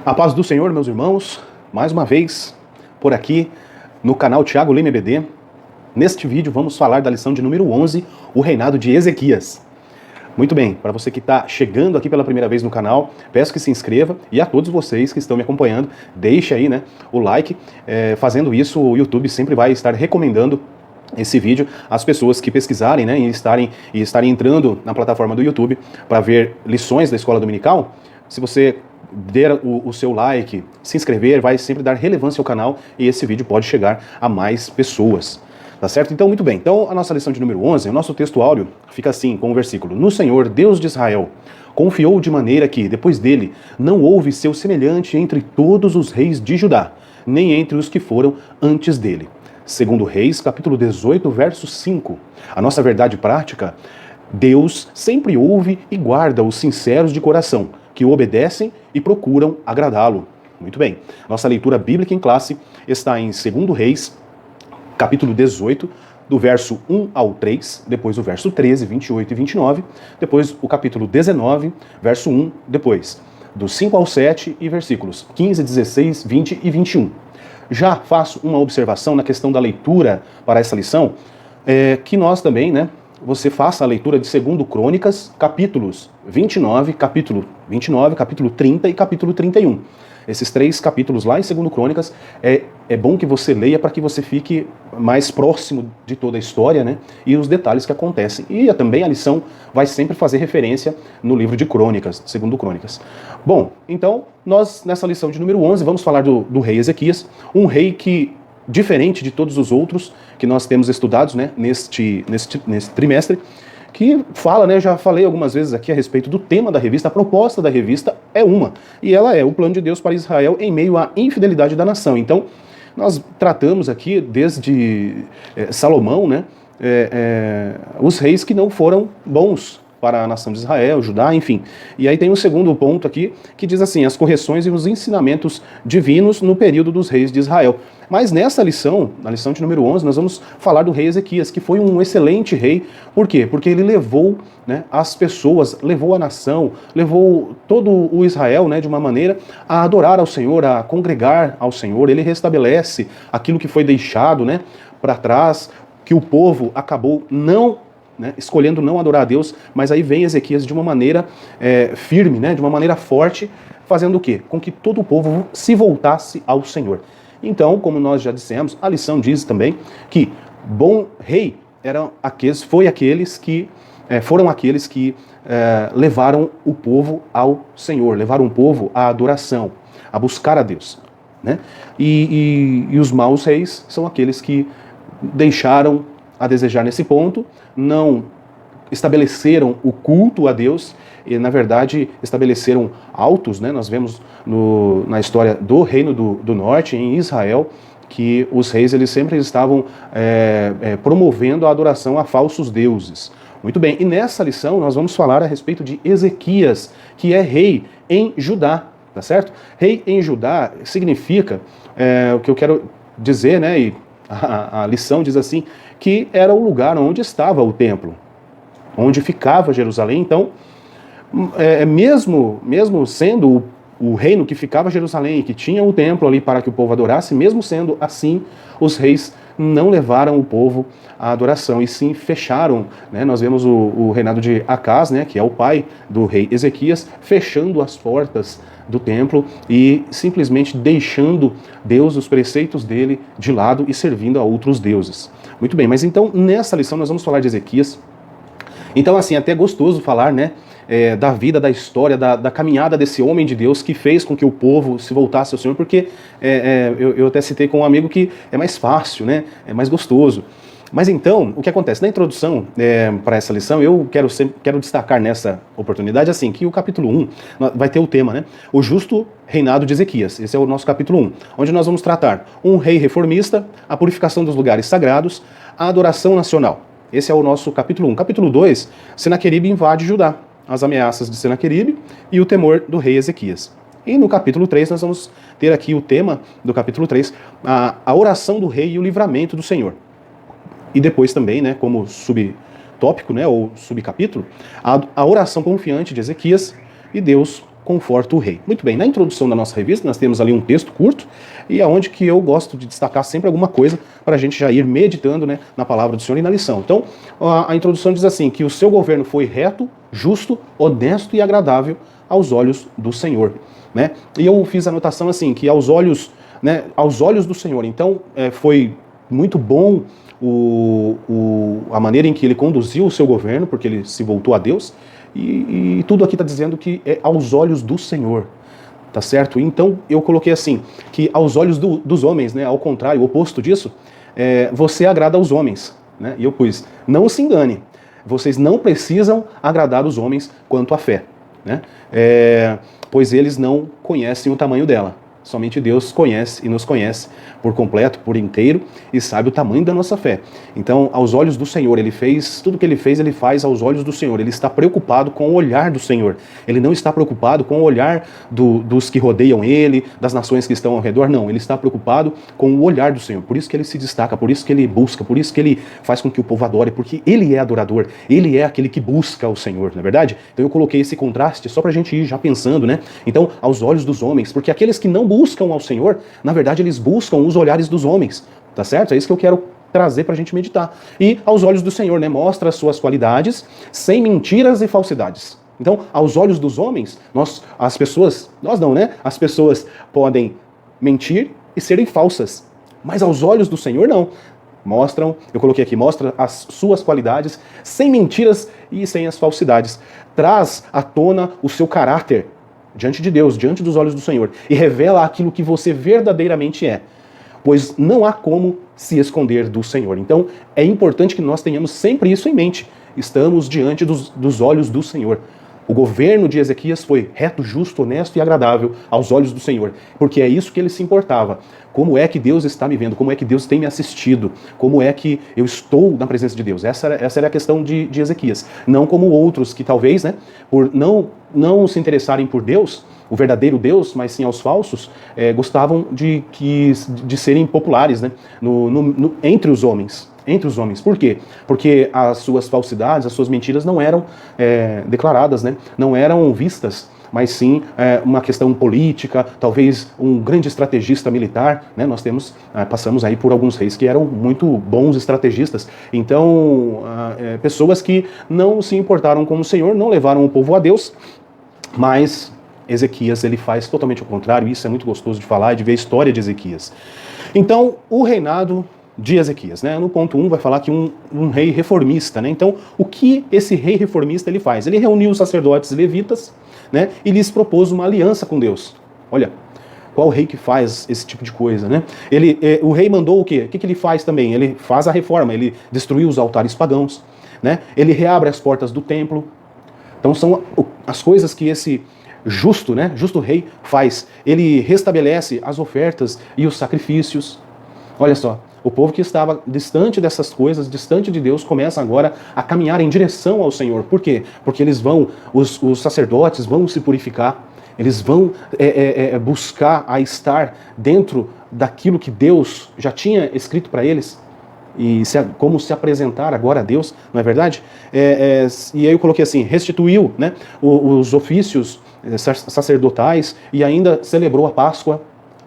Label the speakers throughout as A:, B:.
A: A paz do Senhor, meus irmãos, mais uma vez por aqui no canal Thiago Leme EBD. Neste vídeo vamos falar da lição de número 11, o reinado de Ezequias. Muito bem, para você que está chegando aqui pela primeira vez no canal, peço que se inscreva, e a todos vocês que estão me acompanhando, deixe aí o like. Fazendo isso, o YouTube sempre vai estar recomendando esse vídeo às pessoas que pesquisarem, e estarem entrando na plataforma do YouTube para ver lições da escola dominical. Se você der o seu like, se inscrever, vai sempre dar relevância ao canal e esse vídeo pode chegar a mais pessoas. Tá certo? Então, muito bem. Então, a nossa lição de número 11, o nosso texto áureo fica assim, com o versículo: No Senhor, Deus de Israel, confiou de maneira que, depois dele, não houve seu semelhante entre todos os reis de Judá, nem entre os que foram antes dele. Segundo Reis, capítulo 18, verso 5. A nossa verdade prática: Deus sempre ouve e guarda os sinceros de coração, que o obedecem e procuram agradá-lo. Muito bem. Nossa leitura bíblica em classe está em 2 Reis, capítulo 18, do verso 1 ao 3, depois o verso 13, 28 e 29, depois o capítulo 19, verso 1, depois do 5 ao 7 e versículos 15, 16, 20 e 21. Já faço uma observação na questão da leitura para essa lição, que nós também, você faça a leitura de 2 Crônicas, capítulos 29, capítulo 30 e capítulo 31. Esses três capítulos lá em 2 Crônicas, é bom que você leia para que você fique mais próximo de toda a história, e os detalhes que acontecem. E também a lição vai sempre fazer referência no livro de Crônicas, 2 Crônicas. Bom, então, nós nessa lição de número 11 vamos falar do rei Ezequias, um rei que, diferente de todos os outros que nós temos estudados neste trimestre, que fala, já falei algumas vezes aqui a respeito do tema da revista. A proposta da revista é uma, e ela é o plano de Deus para Israel em meio à infidelidade da nação. Então, nós tratamos aqui desde Salomão, os reis que não foram bons para a nação de Israel, Judá, enfim. E aí tem um segundo ponto aqui, que diz assim, as correções e os ensinamentos divinos no período dos reis de Israel. Mas nessa lição, na lição de número 11, nós vamos falar do rei Ezequias, que foi um excelente rei. Por quê? Porque ele levou as pessoas, levou a nação, levou todo o Israel, de uma maneira a adorar ao Senhor, a congregar ao Senhor. Ele restabelece aquilo que foi deixado para trás, que o povo acabou escolhendo não adorar a Deus, mas aí vem Ezequias de uma maneira firme, de uma maneira forte, fazendo o quê? Com que todo o povo se voltasse ao Senhor. Então, como nós já dissemos, a lição diz também que bom rei foram aqueles que levaram o povo ao Senhor, levaram o povo à adoração, a buscar a Deus. E os maus reis são aqueles que deixaram a desejar nesse ponto, não estabeleceram o culto a Deus e, na verdade, estabeleceram altos, Nós vemos na história do Reino do Norte, em Israel, que os reis eles sempre estavam promovendo a adoração a falsos deuses. Muito bem, e nessa lição nós vamos falar a respeito de Ezequias, que é rei em Judá, tá certo? Rei em Judá significa, o que eu quero dizer, e a lição diz assim, que era o lugar onde estava o templo, onde ficava Jerusalém. Então, mesmo sendo o reino que ficava Jerusalém, que tinha o templo ali para que o povo adorasse, mesmo sendo assim, os reis não levaram o povo à adoração, e sim fecharam. Nós vemos o reinado de Acaz, que é o pai do rei Ezequias, fechando as portas do templo e simplesmente deixando Deus, os preceitos dele, de lado e servindo a outros deuses. Muito bem, mas então nessa lição nós vamos falar de Ezequias. Então, assim, é até gostoso falar, da vida, da história, da caminhada desse homem de Deus que fez com que o povo se voltasse ao Senhor, porque eu até citei com um amigo que é mais fácil, é mais gostoso. Mas então, o que acontece? Na introdução para essa lição, eu quero destacar nessa oportunidade assim, que o capítulo 1 vai ter o tema, o justo reinado de Ezequias. Esse é o nosso capítulo 1, onde nós vamos tratar um rei reformista, a purificação dos lugares sagrados, a adoração nacional. Esse é o nosso capítulo 1. Capítulo 2, Senaqueribe invade Judá, as ameaças de Senaqueribe e o temor do rei Ezequias. E no capítulo 3 nós vamos ter aqui o tema do capítulo 3, a oração do rei e o livramento do Senhor. E depois também, como subtópico, ou subcapítulo, a oração confiante de Ezequias e Deus conforta o rei. Muito bem, na introdução da nossa revista nós temos ali um texto curto e aonde que eu gosto de destacar sempre alguma coisa para a gente já ir meditando, né, na palavra do Senhor e na lição. Então, a introdução diz assim, que o seu governo foi reto, justo, honesto e agradável aos olhos do Senhor, né? E eu fiz a anotação assim, que aos olhos do Senhor. Então, foi muito bom a maneira em que ele conduziu o seu governo, porque ele se voltou a Deus, e tudo aqui está dizendo que é aos olhos do Senhor, tá certo? Então eu coloquei assim, que aos olhos dos homens, né, ao contrário, o oposto disso, você agrada aos homens, né? E eu pus, não se engane, vocês não precisam agradar os homens quanto à fé, né? Pois eles não conhecem o tamanho dela. Somente Deus conhece e nos conhece por completo, por inteiro, e sabe o tamanho da nossa fé. Então, aos olhos do Senhor, ele fez, tudo que ele fez, ele faz aos olhos do Senhor. Ele está preocupado com o olhar do Senhor. Ele não está preocupado com o olhar dos que rodeiam ele, das nações que estão ao redor, não. Ele está preocupado com o olhar do Senhor. Por isso que ele se destaca, por isso que ele busca, por isso que ele faz com que o povo adore, porque ele é adorador, ele é aquele que busca o Senhor, não é verdade? Então eu coloquei esse contraste só pra gente ir já pensando, né? Então, aos olhos dos homens, porque aqueles que não buscam ao Senhor, na verdade eles buscam os olhares dos homens, tá certo? É isso que eu quero trazer pra gente meditar. E aos olhos do Senhor, né? Mostra as suas qualidades, sem mentiras e falsidades. Então, aos olhos dos homens, nós não, né? As pessoas podem mentir e serem falsas, mas aos olhos do Senhor, não. Eu coloquei aqui, mostra as suas qualidades, sem mentiras e sem as falsidades. Traz à tona o seu caráter diante de Deus, diante dos olhos do Senhor, e revela aquilo que você verdadeiramente é, pois não há como se esconder do Senhor. Então, é importante que nós tenhamos sempre isso em mente. Estamos diante dos olhos do Senhor. O governo de Ezequias foi reto, justo, honesto e agradável aos olhos do Senhor, porque é isso que ele se importava. Como é que Deus está me vendo? Como é que Deus tem me assistido? Como é que eu estou na presença de Deus? Essa era a questão de Ezequias. Não como outros que talvez, né, por não se interessarem por Deus, o verdadeiro Deus, mas sim aos falsos, gostavam de serem populares, né, entre os homens. Entre os homens. Por quê? Porque as suas falsidades, as suas mentiras não eram declaradas, né? Não eram vistas, mas sim uma questão política, talvez um grande estrategista militar, né? Nós passamos aí por alguns reis que eram muito bons estrategistas. Então, pessoas que não se importaram com o Senhor, não levaram o povo a Deus, mas Ezequias, ele faz totalmente o contrário. Isso é muito gostoso de falar e de ver a história de Ezequias. Então, o reinado de Ezequias, né? No ponto 1 vai falar que um rei reformista, né? Então, o que esse rei reformista ele faz? Ele reuniu os sacerdotes levitas, né? E lhes propôs uma aliança com Deus. Olha, qual rei que faz esse tipo de coisa, né? O rei mandou o quê? O que ele faz também? Ele faz a reforma, ele destruiu os altares pagãos, né? Ele reabre as portas do templo. Então, são as coisas que esse justo, né? Justo rei faz. Ele restabelece as ofertas e os sacrifícios. Olha só. O povo que estava distante dessas coisas, distante de Deus, começa agora a caminhar em direção ao Senhor. Por quê? Porque eles os sacerdotes vão se purificar, eles vão buscar a estar dentro daquilo que Deus já tinha escrito para eles, e como se apresentar agora a Deus, não é verdade? E aí eu coloquei assim, restituiu, né, os ofícios sacerdotais e ainda celebrou a Páscoa,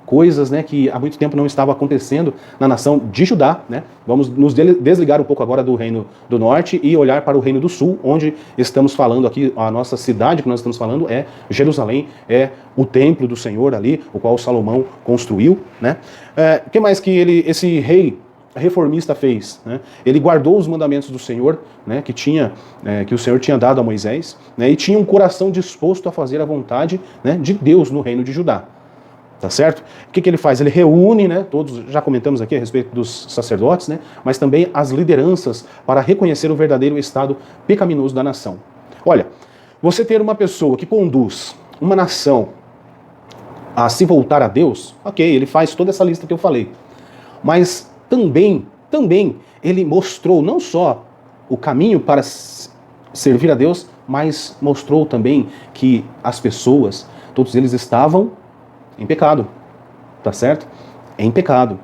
A: coisas, né, que há muito tempo não estava acontecendo na nação de Judá, né? Vamos nos desligar um pouco agora do reino do norte e olhar para o reino do sul, onde estamos falando aqui, a nossa cidade que nós estamos falando é Jerusalém, é o templo do Senhor ali, o qual Salomão construiu, né? O que mais que esse rei reformista fez, né? Ele guardou os mandamentos do Senhor, né, que o Senhor tinha dado a Moisés, né, e tinha um coração disposto a fazer a vontade, né, de Deus no reino de Judá. Tá certo? O que ele faz? Ele reúne, né, todos, já comentamos aqui a respeito dos sacerdotes, né, mas também as lideranças para reconhecer o verdadeiro estado pecaminoso da nação. Olha, você ter uma pessoa que conduz uma nação a se voltar a Deus, ok, ele faz toda essa lista que eu falei, mas também ele mostrou não só o caminho para servir a Deus, mas mostrou também que as pessoas, todos eles estavam em pecado, tá certo? Em pecado.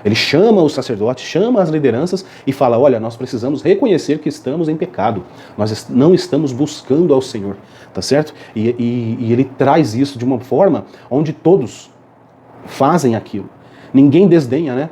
A: Ele chama os sacerdotes, chama as lideranças e fala, olha, nós precisamos reconhecer que estamos em pecado. Nós não estamos buscando ao Senhor, tá certo? E ele traz isso de uma forma onde todos fazem aquilo. Ninguém desdenha, né?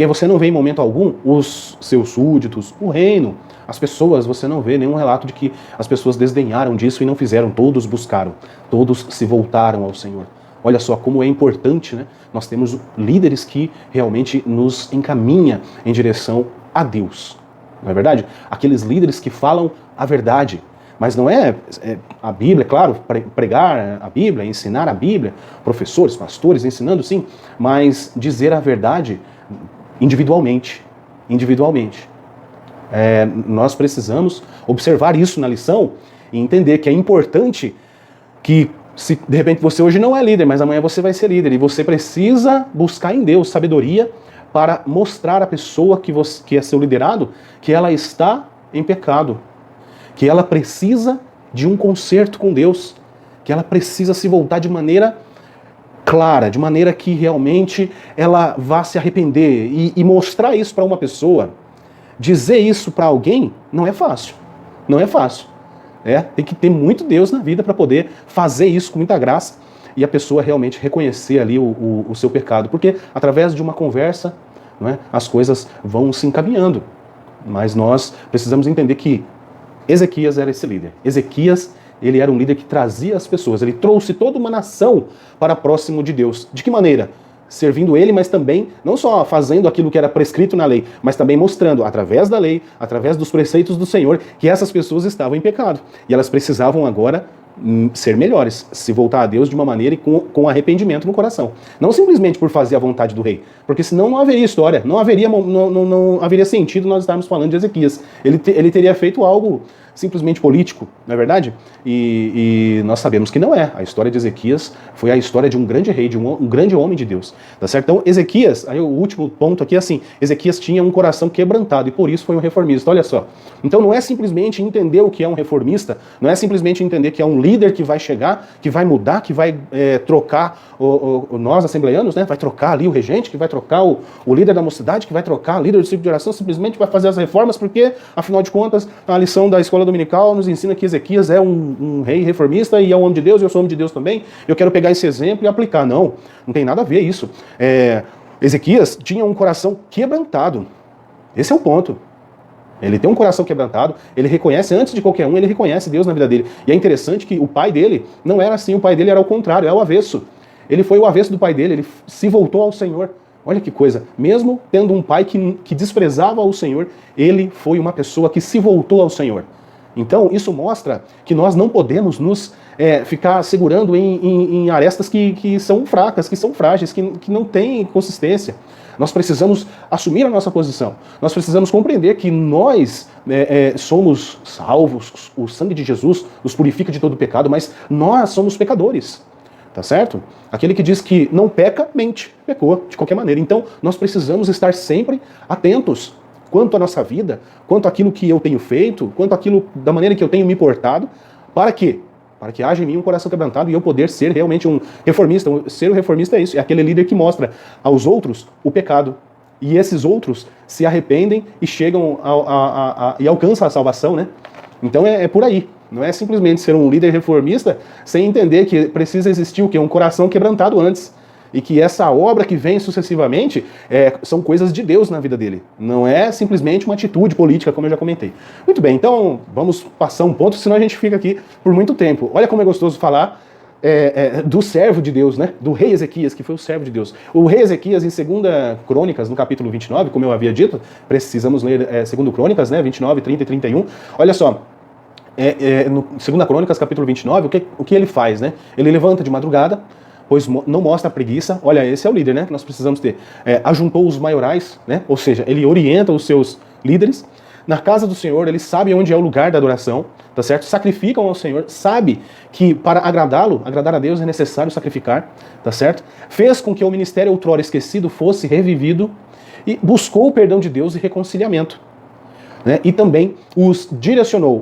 A: Você não vê em momento algum os seus súditos, o reino, as pessoas, você não vê nenhum relato de que as pessoas desdenharam disso e não fizeram. Todos buscaram, todos se voltaram ao Senhor. Olha só como é importante, né? Nós temos líderes que realmente nos encaminham em direção a Deus. Não é verdade? Aqueles líderes que falam a verdade. Mas não é a Bíblia, claro, pregar a Bíblia, ensinar a Bíblia, professores, pastores ensinando sim, mas dizer a verdade individualmente. Nós precisamos observar isso na lição e entender que é importante que, se de repente você hoje não é líder, mas amanhã você vai ser líder, e você precisa buscar em Deus sabedoria para mostrar à pessoa que é seu liderado que ela está em pecado, que ela precisa de um conserto com Deus, que ela precisa se voltar de maneira clara, de maneira que realmente ela vá se arrepender e mostrar isso para uma pessoa. Dizer isso para alguém não é fácil. Não é fácil. Tem que ter muito Deus na vida para poder fazer isso com muita graça e a pessoa realmente reconhecer ali o seu pecado. Porque através de uma conversa, não é, as coisas vão se encaminhando. Mas nós precisamos entender que Ezequias era esse líder. Ezequias, ele era um líder que trazia as pessoas. Ele trouxe toda uma nação para próximo de Deus. De que maneira? Servindo ele, mas também, não só fazendo aquilo que era prescrito na lei, mas também mostrando, através da lei, através dos preceitos do Senhor, que essas pessoas estavam em pecado. E elas precisavam agora ser melhores, se voltar a Deus de uma maneira e com arrependimento no coração. Não simplesmente por fazer a vontade do rei, porque senão não haveria história, não haveria sentido nós estarmos falando de Ezequias. Ele teria feito algo simplesmente político, não é verdade? E nós sabemos que não é. A história de Ezequias foi a história de um grande rei, de um grande homem de Deus. Tá certo? Então, Ezequias, aí o último ponto aqui é assim, Ezequias tinha um coração quebrantado e por isso foi um reformista. Olha só. Então não é simplesmente entender o que é um reformista, não é simplesmente entender que é um líder que vai chegar, que vai mudar, que vai trocar nós assembleianos, né? Vai trocar ali o regente, que vai trocar o líder da mocidade, que vai trocar o líder do ciclo de oração, simplesmente vai fazer as reformas porque, afinal de contas, a lição da escola dominical nos ensina que Ezequias é um rei reformista e é um homem de Deus, eu sou homem de Deus também, eu quero pegar esse exemplo e aplicar. Não tem nada a ver isso. Ezequias tinha um coração quebrantado. Esse é o ponto. Ele tem um coração quebrantado, ele reconhece, antes de qualquer um, ele reconhece Deus na vida dele. E é interessante que o pai dele não era assim, o pai dele era o contrário, é o avesso. Ele foi o avesso do pai dele, ele se voltou ao Senhor. Olha que coisa, mesmo tendo um pai que desprezava o Senhor, ele foi uma pessoa que se voltou ao Senhor. Então, isso mostra que nós não podemos nos ficar segurando em arestas que são fracas, que são frágeis, que não têm consistência. Nós precisamos assumir a nossa posição. Nós precisamos compreender que nós somos salvos, o sangue de Jesus nos purifica de todo pecado, mas nós somos pecadores. Tá certo? Aquele que diz que não peca, mente, pecou de qualquer maneira. Então, nós precisamos estar sempre atentos quanto à nossa vida, quanto àquilo que eu tenho feito, quanto àquilo da maneira que eu tenho me portado, para quê? Para que haja em mim um coração quebrantado e eu poder ser realmente um reformista. Ser um reformista é isso, é aquele líder que mostra aos outros o pecado. E esses outros se arrependem e chegam e alcançam a salvação, né? Então é por aí. Não é simplesmente ser um líder reformista sem entender que precisa existir o quê? Um coração quebrantado antes. E que essa obra que vem sucessivamente são coisas de Deus na vida dele. Não é simplesmente uma atitude política, como eu já comentei. Muito bem, então vamos passar um ponto, senão a gente fica aqui por muito tempo. Olha como é gostoso falar do servo de Deus, né? Do rei Ezequias, que foi o servo de Deus. O rei Ezequias, em 2 Crônicas, no capítulo 29, como eu havia dito, precisamos ler 2 Crônicas, né? 29, 30 e 31. Olha só. No 2 Crônicas, capítulo 29, o que ele faz, né? Ele levanta de madrugada, pois não mostra a preguiça. Olha, esse é o líder, né, que nós precisamos ter. Ajuntou os maiorais, né, ou seja, ele orienta os seus líderes. Na casa do Senhor, ele sabe onde é o lugar da adoração, tá certo? Sacrificam ao Senhor, sabe que para agradar a Deus é necessário sacrificar, tá certo? Fez com que o ministério outrora esquecido fosse revivido e buscou o perdão de Deus e reconciliamento. Né? E também os direcionou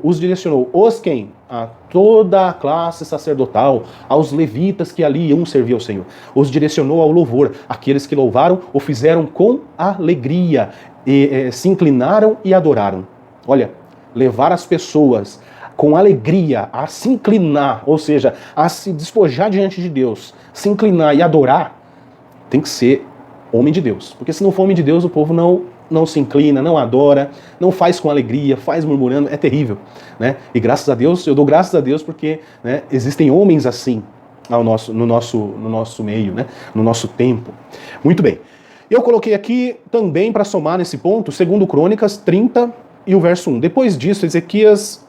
A: a toda a classe sacerdotal, aos levitas que ali iam servir ao Senhor. Os direcionou ao louvor. Aqueles que louvaram o fizeram com alegria, e se inclinaram e adoraram. Olha, levar as pessoas com alegria a se inclinar, ou seja, a se despojar diante de Deus, se inclinar e adorar, tem que ser homem de Deus. Porque se não for homem de Deus, o povo não se inclina, não adora, não faz com alegria, faz murmurando, é terrível, né? E graças a Deus, eu dou graças a Deus porque, né, existem homens assim no nosso meio, né, no nosso tempo. Muito bem. Eu coloquei aqui também para somar nesse ponto, 2 Crônicas 30 e o verso 1. Depois disso, Ezequias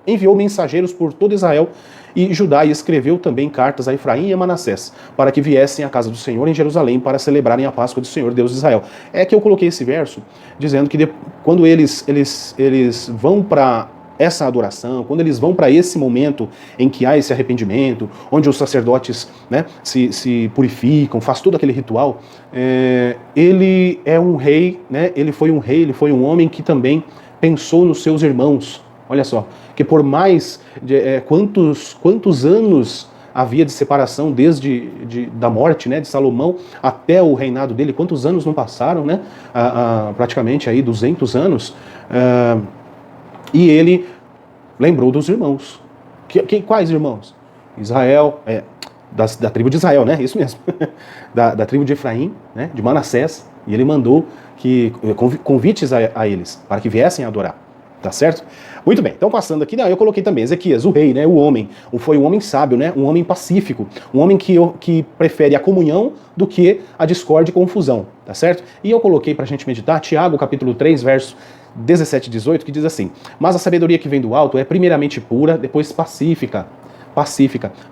A: enviou mensageiros por todo Israel e Judá e escreveu também cartas a Efraim e a Manassés, para que viessem à casa do Senhor em Jerusalém para celebrarem a Páscoa do Senhor, Deus de Israel. É que eu coloquei esse verso dizendo que quando eles vão para essa adoração, quando eles vão para esse momento em que há esse arrependimento, onde os sacerdotes, né, se purificam, faz todo aquele ritual, ele é um rei, né, ele foi um homem que também pensou nos seus irmãos. Olha só, que por mais quantos anos havia de separação desde da morte, né, de Salomão até o reinado dele, quantos anos não passaram, né, praticamente aí 200 anos, e ele lembrou dos irmãos. Quais irmãos? Israel, da tribo de Israel, né, isso mesmo, da tribo de Efraim, né, de Manassés, e ele mandou convites a eles, para que viessem a adorar. Tá certo? Muito bem, então passando aqui, eu coloquei também Ezequias, o rei, né, o homem, foi um homem sábio, né, um homem pacífico, um homem que prefere a comunhão do que a discórdia e confusão, tá certo? E eu coloquei pra gente meditar Tiago, capítulo 3, verso 17 e 18, que diz assim: mas a sabedoria que vem do alto é primeiramente pura, depois pacífica,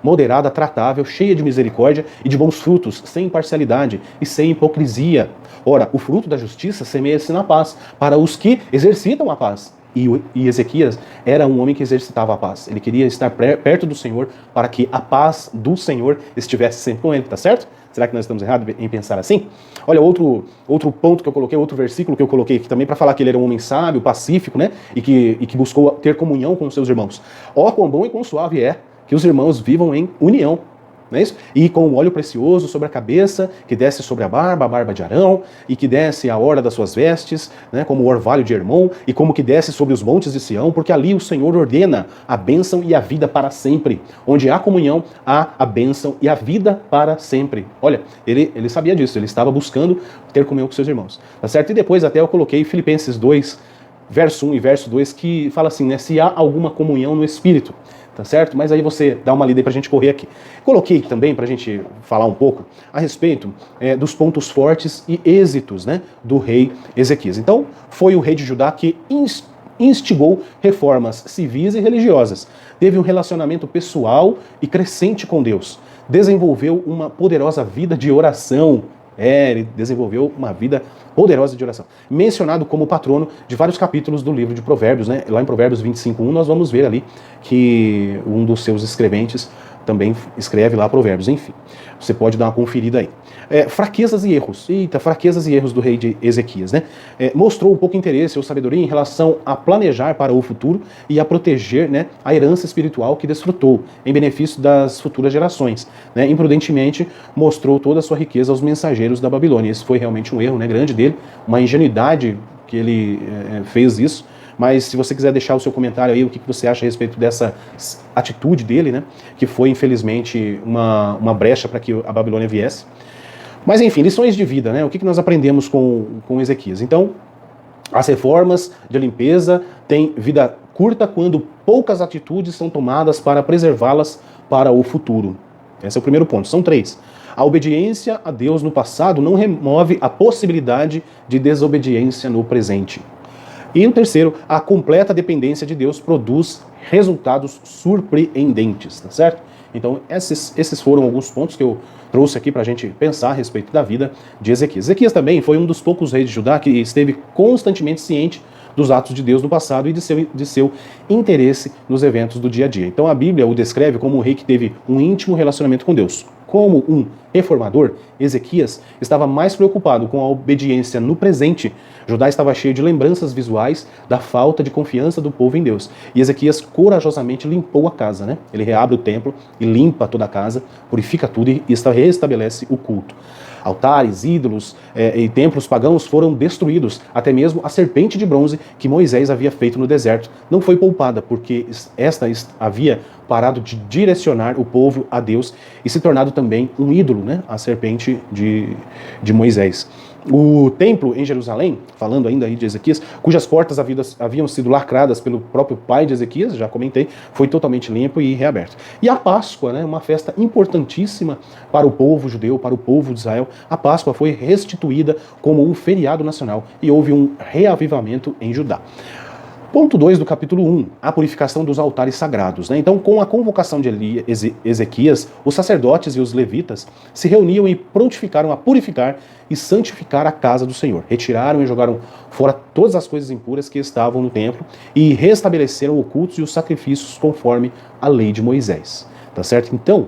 A: moderada, tratável, cheia de misericórdia e de bons frutos, sem parcialidade e sem hipocrisia. Ora, o fruto da justiça semeia-se na paz, para os que exercitam a paz. E Ezequias era um homem que exercitava a paz. Ele queria estar perto do Senhor para que a paz do Senhor estivesse sempre com ele, tá certo? Será que nós estamos errados em pensar assim? Olha, outro ponto que eu coloquei, outro versículo que eu coloquei aqui também para falar que ele era um homem sábio, pacífico, né? E que buscou ter comunhão com os seus irmãos. Ó, quão bom e quão suave é que os irmãos vivam em união. Não é isso? E com o óleo precioso sobre a cabeça, que desce sobre a barba de Arão, e que desce a orla das suas vestes, né, como o orvalho de Hermon, e como que desce sobre os montes de Sião, porque ali o Senhor ordena a bênção e a vida para sempre. Onde há comunhão, há a bênção e a vida para sempre. Olha, ele sabia disso, ele estava buscando ter comunhão com seus irmãos. Tá certo? E depois até eu coloquei Filipenses 2, verso 1 e verso 2, que fala assim, né, se há alguma comunhão no Espírito. Tá certo? Mas aí você dá uma lida aí pra gente correr aqui. Coloquei também pra gente falar um pouco a respeito dos pontos fortes e êxitos, né, do rei Ezequias. Então, foi o rei de Judá que instigou reformas civis e religiosas. Teve um relacionamento pessoal e crescente com Deus. Desenvolveu uma poderosa vida de oração. Ele desenvolveu uma vida poderosa de oração. Mencionado como patrono de vários capítulos do livro de Provérbios, né? Lá em Provérbios 25:1 nós vamos ver ali que um dos seus escreventes também escreve lá Provérbios. Enfim, você pode dar uma conferida aí. Fraquezas e erros. Fraquezas e erros do rei de Ezequias, né? Mostrou um pouco interesse ou sabedoria em relação a planejar para o futuro e a proteger, né, a herança espiritual que desfrutou, em benefício das futuras gerações. Né? Imprudentemente mostrou toda a sua riqueza aos mensageiros da Babilônia. Esse foi realmente um erro, né, grande dele, uma ingenuidade que ele fez isso. Mas se você quiser deixar o seu comentário aí, o que você acha a respeito dessa atitude dele, né, que foi infelizmente uma brecha para que a Babilônia viesse. Mas enfim, lições de vida, né? O que nós aprendemos com Ezequias? Então, as reformas de limpeza têm vida curta quando poucas atitudes são tomadas para preservá-las para o futuro. Esse é o primeiro ponto. São 3. A obediência a Deus no passado não remove a possibilidade de desobediência no presente. E o terceiro, a completa dependência de Deus produz resultados surpreendentes, tá certo? Então, esses foram alguns pontos que eu trouxe aqui para a gente pensar a respeito da vida de Ezequias. Ezequias também foi um dos poucos reis de Judá que esteve constantemente ciente dos atos de Deus no passado e de seu interesse nos eventos do dia a dia. Então, a Bíblia o descreve como um rei que teve um íntimo relacionamento com Deus, como um reformador, Ezequias, estava mais preocupado com a obediência no presente. Judá estava cheio de lembranças visuais da falta de confiança do povo em Deus. E Ezequias corajosamente limpou a casa, né? Ele reabre o templo e limpa toda a casa, purifica tudo e restabelece o culto. Altares, ídolos e templos pagãos foram destruídos. Até mesmo a serpente de bronze que Moisés havia feito no deserto não foi poupada, porque esta havia parado de direcionar o povo a Deus e se tornado também um ídolo, né? A serpente de Moisés. O templo em Jerusalém, falando ainda aí de Ezequias, cujas portas haviam sido lacradas pelo próprio pai de Ezequias, já comentei, foi totalmente limpo e reaberto. E a Páscoa, né, uma festa importantíssima para o povo judeu, para o povo de Israel, a Páscoa foi restituída como um feriado nacional e houve um reavivamento em Judá. Ponto 2 do capítulo 1, a purificação dos altares sagrados. Né? Então, com a convocação de Ezequias, os sacerdotes e os levitas se reuniam e prontificaram a purificar e santificar a casa do Senhor. Retiraram e jogaram fora todas as coisas impuras que estavam no templo e restabeleceram o culto e os sacrifícios conforme a lei de Moisés. Tá certo? Então,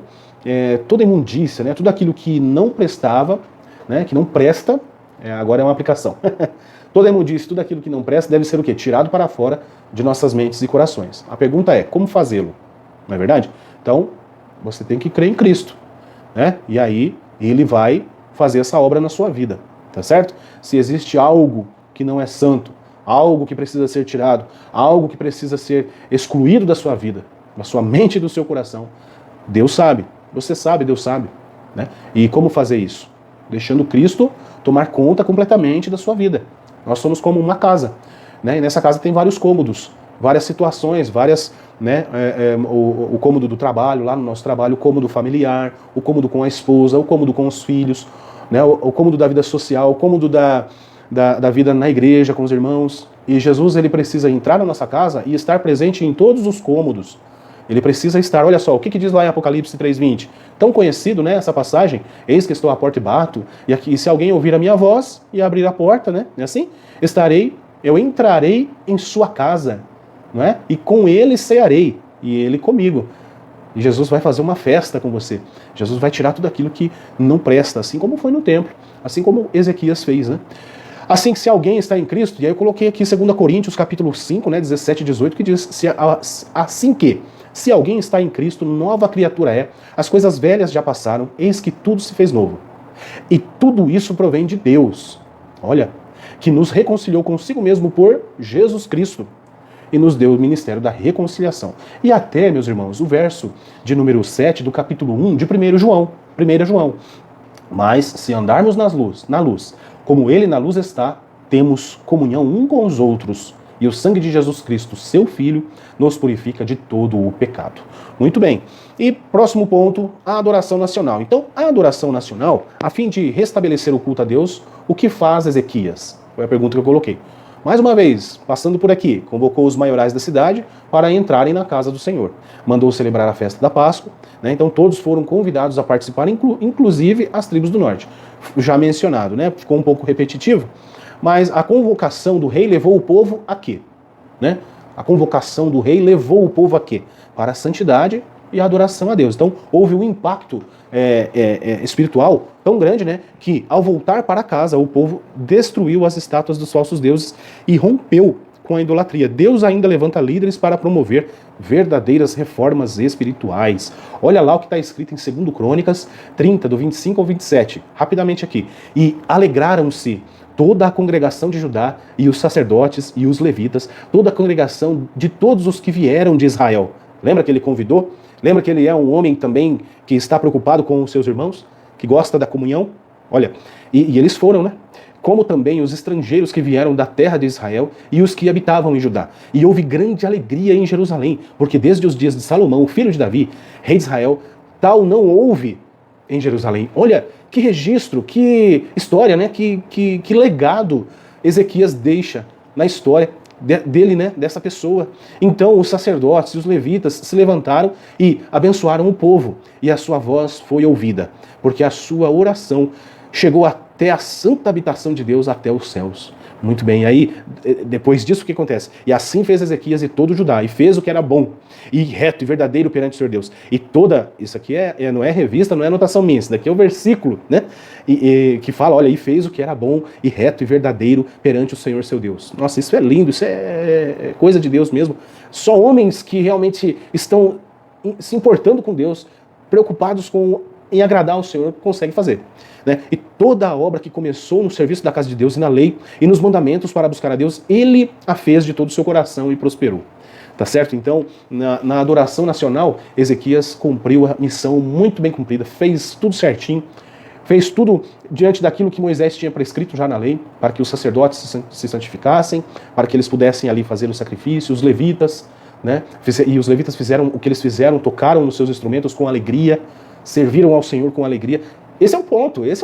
A: toda imundícia, né? Tudo aquilo que não prestava, né? Que não presta, agora é uma aplicação. Toda imundícia, tudo aquilo que não presta deve ser o quê? Tirado para fora de nossas mentes e corações. A pergunta é, como fazê-lo? Não é verdade? Então, você tem que crer em Cristo, né? E aí, ele vai fazer essa obra na sua vida, tá certo? Se existe algo que não é santo, algo que precisa ser tirado, algo que precisa ser excluído da sua vida, da sua mente e do seu coração, Deus sabe, você sabe, Deus sabe, né? E como fazer isso? Deixando Cristo tomar conta completamente da sua vida. Nós somos como uma casa, né? E nessa casa tem vários cômodos, várias situações, várias, né? O cômodo do trabalho, lá no nosso trabalho, o cômodo familiar, o cômodo com a esposa, o cômodo com os filhos, né? O cômodo da vida social, o cômodo da vida na igreja com os irmãos. E Jesus, ele precisa entrar na nossa casa e estar presente em todos os cômodos. Ele precisa estar, olha só, o que diz lá em Apocalipse 3:20? Tão conhecido, né, essa passagem, eis que estou à porta e bato, e se alguém ouvir a minha voz e abrir a porta, né, é assim? Eu entrarei em sua casa, não é? E com ele cearei, e ele comigo. E Jesus vai fazer uma festa com você. Jesus vai tirar tudo aquilo que não presta, assim como foi no templo, assim como Ezequias fez, né? Assim que se alguém está em Cristo, e aí eu coloquei aqui 2 Coríntios capítulo 5, né, 17 e 18, que diz, assim que, se alguém está em Cristo, nova criatura é, as coisas velhas já passaram, eis que tudo se fez novo. E tudo isso provém de Deus, olha, que nos reconciliou consigo mesmo por Jesus Cristo e nos deu o ministério da reconciliação. E até, meus irmãos, o verso de número 7 do capítulo 1 de 1 João. Mas se andarmos na luz, como ele na luz está, temos comunhão um com os outros, e o sangue de Jesus Cristo, seu Filho, nos purifica de todo o pecado. Muito bem. E próximo ponto, a adoração nacional. Então, a adoração nacional, a fim de restabelecer o culto a Deus, o que faz Ezequias? Foi a pergunta que eu coloquei. Mais uma vez, passando por aqui, convocou os maiorais da cidade para entrarem na casa do Senhor. Mandou celebrar a festa da Páscoa, né? Então todos foram convidados a participar, inclusive as tribos do norte. Já mencionado, né? Ficou um pouco repetitivo, mas a convocação do rei levou o povo a quê? Né? A convocação do rei levou o povo a quê? Para a santidade e a adoração a Deus. Então houve um impacto espiritual tão grande, né, que ao voltar para casa o povo destruiu as estátuas dos falsos deuses e rompeu com a idolatria. Deus ainda levanta líderes para promover verdadeiras reformas espirituais. Olha lá o que está escrito em 2 Crônicas 30, do 25 ao 27, rapidamente aqui. E alegraram-se toda a congregação de Judá e os sacerdotes e os levitas, toda a congregação de todos os que vieram de Israel. Lembra que ele convidou? Lembra que ele é um homem também que está preocupado com os seus irmãos? Que gosta da comunhão? Olha, e eles foram, né? Como também os estrangeiros que vieram da terra de Israel e os que habitavam em Judá. E houve grande alegria em Jerusalém, porque desde os dias de Salomão, o filho de Davi, rei de Israel, tal não houve em Jerusalém. Olha, que registro, que história, né? Que legado Ezequias deixa na história dele, né, dessa pessoa. Então os sacerdotes e os levitas se levantaram e abençoaram o povo, e a sua voz foi ouvida, porque a sua oração chegou até a santa habitação de Deus, até os céus. Muito bem, aí depois disso o que acontece? E assim fez Ezequias e todo Judá, e fez o que era bom, e reto e verdadeiro perante o Senhor Deus. E toda, isso aqui não é revista, não é anotação minha, isso daqui é o versículo, né? Que fala, olha, e fez o que era bom, e reto e verdadeiro perante o Senhor seu Deus. Nossa, isso é lindo, isso é coisa de Deus mesmo. Só homens que realmente estão se importando com Deus, preocupados em agradar ao Senhor, conseguem fazer. Né? E toda a obra que começou no serviço da casa de Deus e na lei e nos mandamentos para buscar a Deus, ele a fez de todo o seu coração e prosperou. Tá certo? Então, na adoração nacional, Ezequias cumpriu a missão muito bem cumprida, fez tudo certinho, fez tudo diante daquilo que Moisés tinha prescrito já na lei, para que os sacerdotes se santificassem, para que eles pudessem ali fazer o sacrifício, os levitas, né? E os levitas fizeram o que eles fizeram, tocaram nos seus instrumentos com alegria, serviram ao Senhor com alegria. Esse é o ponto, esse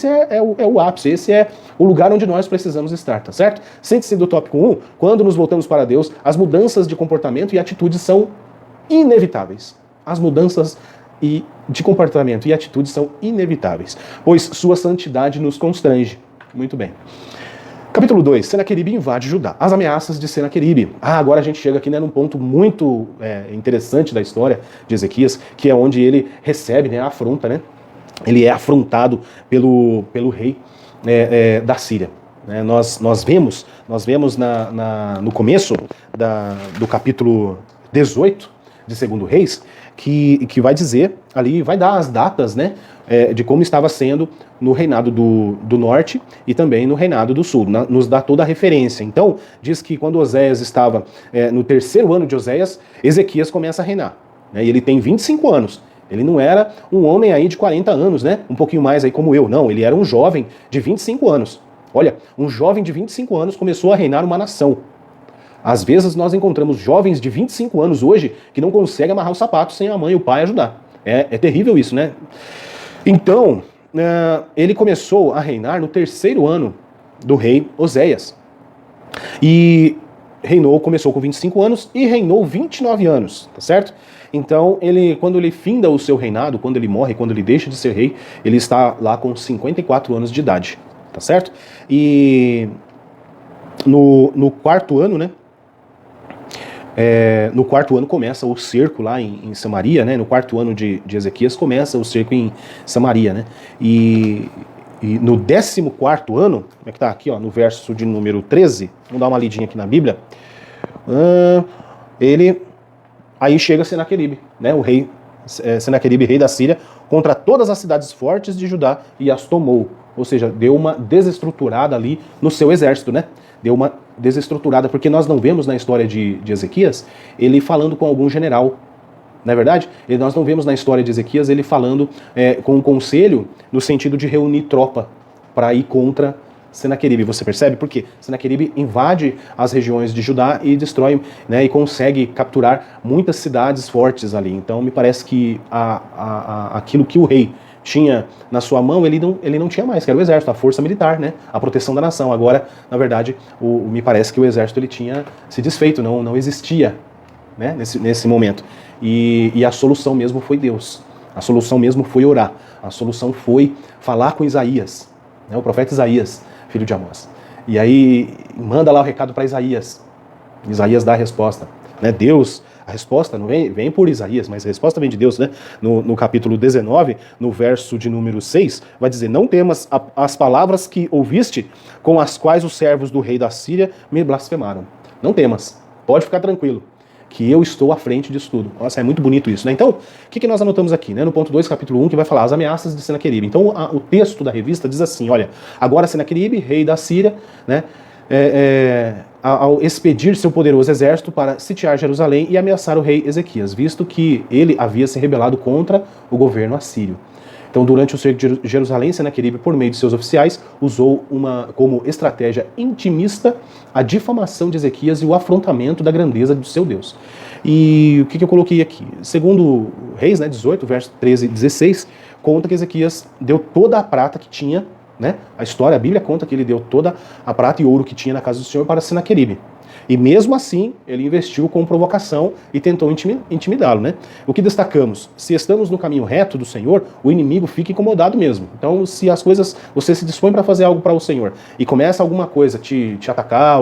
A: é o ápice, esse é o lugar onde nós precisamos estar, tá certo? Sente-se do tópico 1, quando nos voltamos para Deus, as mudanças de comportamento e atitudes são inevitáveis. As mudanças de comportamento e atitudes são inevitáveis, pois sua santidade nos constrange. Muito bem. Capítulo 2, Senaqueribe invade Judá. As ameaças de Senaqueribe. Agora a gente chega aqui, né, num ponto muito interessante da história de Ezequias, que é onde ele recebe, né, a afronta, né? Ele é afrontado pelo rei da Síria. Nós vemos no começo do capítulo 18 de 2 Reis, que vai dizer ali, vai dar as datas, né, de como estava sendo no reinado do norte e também no reinado do sul, nos dá toda a referência. Então, diz que quando Oséias estava no 3º ano de Oséias, Ezequias começa a reinar, né, e ele tem 25 anos. Ele não era um homem aí de 40 anos, né? Um pouquinho mais aí como eu, não. Ele era um jovem de 25 anos. Olha, um jovem de 25 anos começou a reinar uma nação. Às vezes nós encontramos jovens de 25 anos hoje que não conseguem amarrar o sapato sem a mãe e o pai ajudar. É terrível isso, né? Então, ele começou a reinar no 3º ano do rei Oséias. E começou com 25 anos e reinou 29 anos, tá certo? Então, quando ele finda o seu reinado, quando ele morre, quando ele deixa de ser rei, ele está lá com 54 anos de idade, tá certo? E no 4º ano, né? No 4º ano começa o cerco lá em Samaria, né? No 4º ano de Ezequias começa o cerco em Samaria, né? E no 14º ano, como é que tá aqui, ó, no verso de número 13, vamos dar uma lidinha aqui na Bíblia, aí chega Senaqueribe, né, o rei Senaqueribe, rei da Síria, contra todas as cidades fortes de Judá e as tomou. Ou seja, deu uma desestruturada ali no seu exército, né? Deu uma desestruturada, porque nós não vemos na história de Ezequias ele falando com algum general. Não é verdade? Nós não vemos na história de Ezequias ele falando com um conselho no sentido de reunir tropa para ir contra Senaqueribe. Você percebe? Por quê? Senaqueribe invade as regiões de Judá e destrói, né, e consegue capturar muitas cidades fortes ali. Então me parece que aquilo que o rei tinha na sua mão, ele não tinha mais, que era o exército, a força militar, né, a proteção da nação. Agora, na verdade, me parece que o exército ele tinha se desfeito, não existia, né, nesse momento. E a solução mesmo foi Deus. A solução mesmo foi orar. A solução foi falar com Isaías, né, o profeta Isaías, filho de Amós. E aí manda lá o recado para Isaías. Isaías dá a resposta, né? Deus, a resposta não vem por Isaías, mas a resposta vem de Deus, né? No capítulo 19, no verso de número 6, vai dizer: não temas as palavras que ouviste, com as quais os servos do rei da Síria me blasfemaram. Não temas, pode ficar tranquilo, que eu estou à frente disso tudo. Nossa, é muito bonito isso, né? Então, o que nós anotamos aqui, né? No ponto 2, capítulo 1, que vai falar as ameaças de Senaqueribe. Então, o texto da revista diz assim, olha, agora Senaqueribe, rei da Síria, né, ao expedir seu poderoso exército para sitiar Jerusalém e ameaçar o rei Ezequias, visto que ele havia se rebelado contra o governo assírio. Então, durante o cerco de Jerusalém, Senaqueribe, por meio de seus oficiais, usou como estratégia intimista a difamação de Ezequias e o afrontamento da grandeza do seu Deus. E o que eu coloquei aqui? Segundo Reis, né, 18, verso 13 e 16, conta que Ezequias deu toda a prata que tinha, né? A Bíblia conta que ele deu toda a prata e ouro que tinha na casa do Senhor para Senaqueribe. E mesmo assim, ele investiu com provocação e tentou intimidá-lo, né? O que destacamos? Se estamos no caminho reto do Senhor, o inimigo fica incomodado mesmo. Então, se as coisas, você se dispõe para fazer algo para o Senhor e começa alguma coisa te atacar,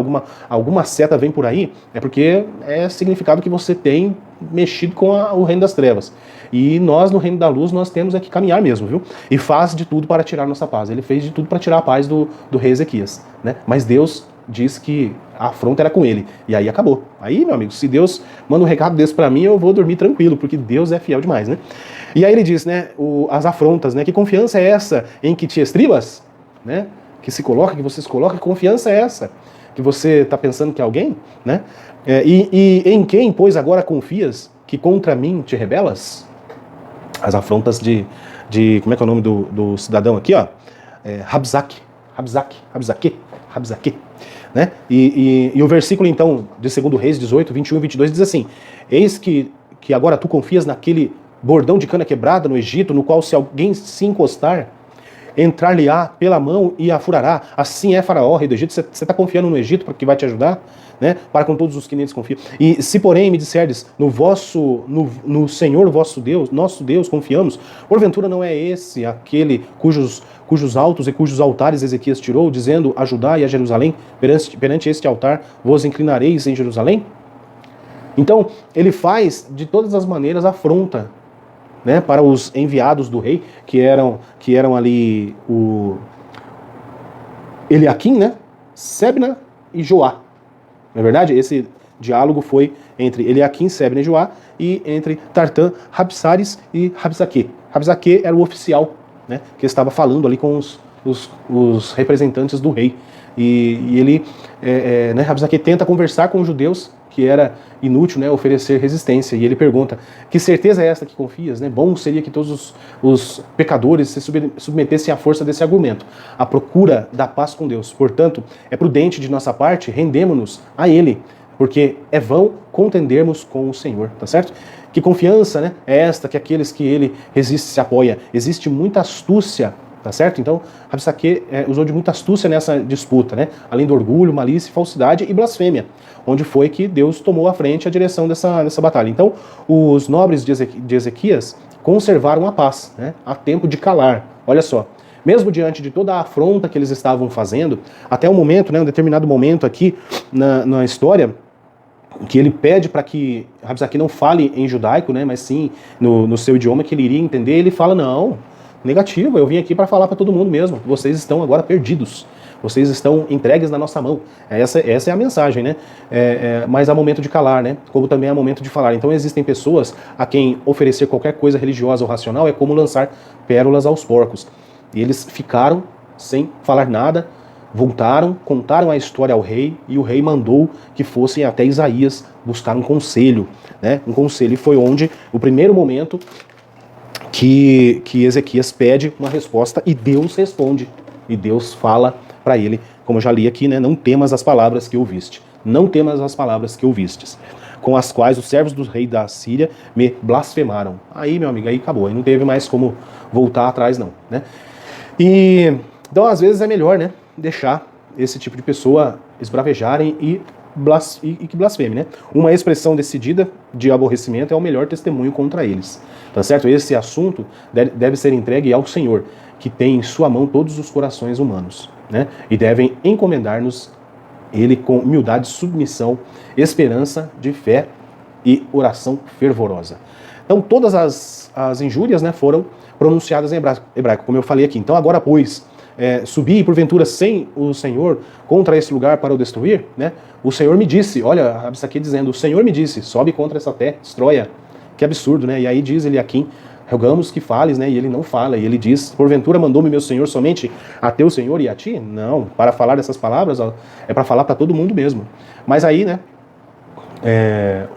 A: alguma seta vem por aí, é porque é significado que você tem mexido com o reino das trevas. E nós, no reino da luz, nós temos que caminhar mesmo, viu? E faz de tudo para tirar nossa paz. Ele fez de tudo para tirar a paz do rei Ezequias, né? Mas Deus diz que a afronta era com ele. E aí acabou. Aí, meu amigo, se Deus manda um recado desse para mim, eu vou dormir tranquilo, porque Deus é fiel demais, né? E aí ele diz, né, as afrontas, né? Que confiança é essa em que te estribas, né? Que você se coloca, que confiança é essa? Que você está pensando que é alguém, né? E em quem, pois, agora confias que contra mim te rebelas? As afrontas de como é que é o nome do cidadão aqui, ó? Rabzaque, né? E o versículo, então, de 2 Reis 18, 21 e 22 diz assim: eis que agora tu confias naquele bordão de cana quebrada no Egito, no qual se alguém se encostar, entrar-lhe-á pela mão e a furará. Assim é Faraó, rei do Egito. Você está confiando no Egito porque vai te ajudar, né? Para com todos os que neles confiam. E se porém me disserdes, no Senhor vosso Deus, nosso Deus, confiamos, porventura não é esse aquele cujos altos e cujos altares Ezequias tirou, dizendo, ajudai a Jerusalém, perante este altar vos inclinareis em Jerusalém? Então, ele faz de todas as maneiras afronta, né, para os enviados do rei, que eram ali o Eliaquim, né, Sebna e Joá. Não é verdade? Esse diálogo foi entre Eliaquim, Sebna e Joá, e entre Tartã, Rabsares e Rabzaque. Rabzaque era o oficial, né, que estava falando ali com os representantes do rei. E ele, né, Rabzaque tenta conversar com os judeus, que era inútil, né, oferecer resistência. E ele pergunta, que certeza é esta que confias? Né? Bom seria que todos os pecadores se submetessem à força desse argumento, à procura da paz com Deus. Portanto, é prudente de nossa parte, rendemo-nos a Ele, porque é vão contendermos com o Senhor, tá certo? Que confiança, né, é esta que aqueles que Ele resiste se apoia? Existe muita astúcia, tá certo? Então, Rabsaque usou de muita astúcia nessa disputa, né? Além do orgulho, malícia, falsidade e blasfêmia, onde foi que Deus tomou à frente a direção dessa batalha. Então, os nobres de Ezequias conservaram a paz, né? A tempo de calar. Olha só, mesmo diante de toda a afronta que eles estavam fazendo, até um momento, né, um determinado momento aqui na história, que ele pede para que Rabsaque não fale em judaico, né, mas sim no seu idioma que ele iria entender, ele fala, não, negativo, eu vim aqui para falar para todo mundo mesmo, vocês estão agora perdidos, vocês estão entregues na nossa mão. Essa é a mensagem, né? Mas há momento de calar, né? Como também há momento de falar. Então existem pessoas a quem oferecer qualquer coisa religiosa ou racional é como lançar pérolas aos porcos. E eles ficaram sem falar nada, voltaram, contaram a história ao rei, e o rei mandou que fossem até Isaías buscar um conselho, né? Um conselho. E foi onde o primeiro momento que Ezequias pede uma resposta e Deus responde. E Deus fala para ele, como eu já li aqui, né? Não temas as palavras que ouviste. Não temas as palavras que ouvistes, com as quais os servos do rei da Síria me blasfemaram. Aí, meu amigo, aí acabou. Aí não teve mais como voltar atrás, não, né? E então, às vezes, é melhor, né, deixar esse tipo de pessoa esbravejarem e que blasfeme, né? Uma expressão decidida de aborrecimento é o melhor testemunho contra eles, tá certo? Esse assunto deve ser entregue ao Senhor, que tem em sua mão todos os corações humanos, né? E devem encomendar-nos ele com humildade, submissão, esperança de fé e oração fervorosa. Então todas as injúrias, né, foram pronunciadas em hebraico, como eu falei aqui. Então agora, pois, subi porventura sem o Senhor contra esse lugar para o destruir, né? O Senhor me disse, olha, isso aqui dizendo, o Senhor me disse, sobe contra essa terra, destrói-a. Que absurdo, né? E aí diz Eliaquim, rogamos que fales, né? E ele não fala, e ele diz, porventura mandou-me meu Senhor somente a teu Senhor e a ti? Não, para falar dessas palavras, ó, é para falar para todo mundo mesmo. Mas aí, né,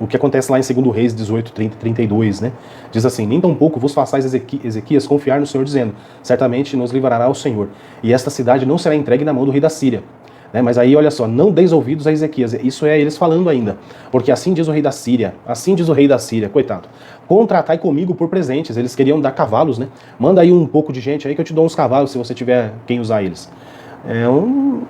A: o que acontece lá em 2 Reis 18, 30 e 32, né? Diz assim, nem tampouco vos façais Ezequias confiar no Senhor, dizendo, certamente nos livrará o Senhor, e esta cidade não será entregue na mão do rei da Síria. Né? Mas aí, olha só, não deis ouvidos a Ezequias, isso é eles falando ainda, porque assim diz o rei da Síria, coitado, contratai comigo por presentes, eles queriam dar cavalos, né? Manda aí um pouco de gente aí que eu te dou uns cavalos se você tiver quem usar eles.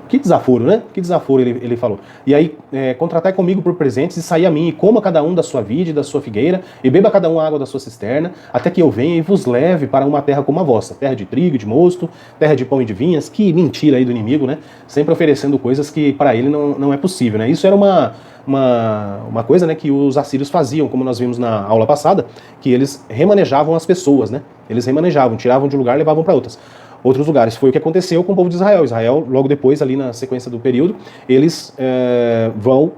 A: Que desaforo, né? Que desaforo, ele falou. E aí, contratai comigo por presentes e saí a mim, e coma cada um da sua vide e da sua figueira, e beba cada um a água da sua cisterna, até que eu venha e vos leve para uma terra como a vossa, terra de trigo e de mosto, terra de pão e de vinhas. Que mentira aí do inimigo, né? Sempre oferecendo coisas que para ele não é possível, né? Isso era uma coisa, né, que os assírios faziam, como nós vimos na aula passada, que eles remanejavam as pessoas, né? Eles remanejavam, tiravam de um lugar e levavam para outros lugares. Foi o que aconteceu com o povo de Israel. Israel, logo depois, ali na sequência do período, eles vão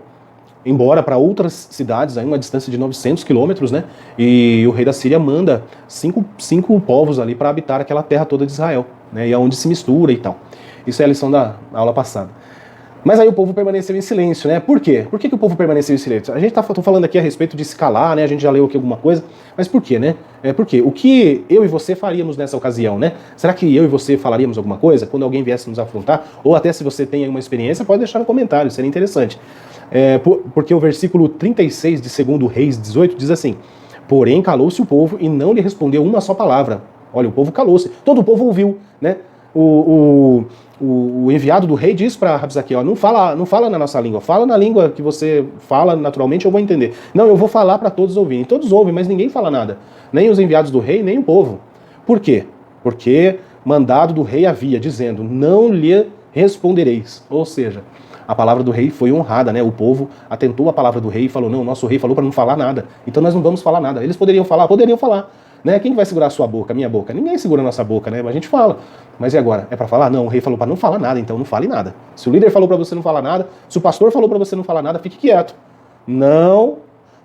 A: embora para outras cidades, aí uma distância de 900 quilômetros, né? E o rei da Síria manda cinco povos ali para habitar aquela terra toda de Israel, né? E é onde se mistura e tal. Isso é a lição da aula passada. Mas aí o povo permaneceu em silêncio, né? Por quê? Por que o povo permaneceu em silêncio? A gente tô falando aqui a respeito de se calar, né? A gente já leu aqui alguma coisa, mas por quê, né? Por quê? O que eu e você faríamos nessa ocasião, né? Será que eu e você falaríamos alguma coisa quando alguém viesse nos afrontar? Ou até se você tem aí uma experiência, pode deixar no comentário, seria interessante. Porque o versículo 36 de 2 Reis 18 diz assim: porém calou-se o povo e não lhe respondeu uma só palavra. Olha, o povo calou-se. Todo o povo ouviu, né? O enviado do rei diz para Rabsaque, ó, não fala na nossa língua, fala na língua que você fala naturalmente, eu vou entender. Não, eu vou falar para todos ouvirem. Todos ouvem, mas ninguém fala nada. Nem os enviados do rei, nem o povo. Por quê? Porque mandado do rei havia, dizendo, não lhe respondereis. Ou seja, a palavra do rei foi honrada, né? O povo atentou à palavra do rei e falou, não, nosso rei falou para não falar nada, então nós não vamos falar nada. Eles poderiam falar, né? Quem vai segurar a sua boca, a minha boca? Ninguém segura a nossa boca, né? Mas a gente fala. Mas e agora? É para falar? Não, o rei falou para não falar nada, então não fale nada. Se o líder falou para você não falar nada, se o pastor falou para você não falar nada, fique quieto. Não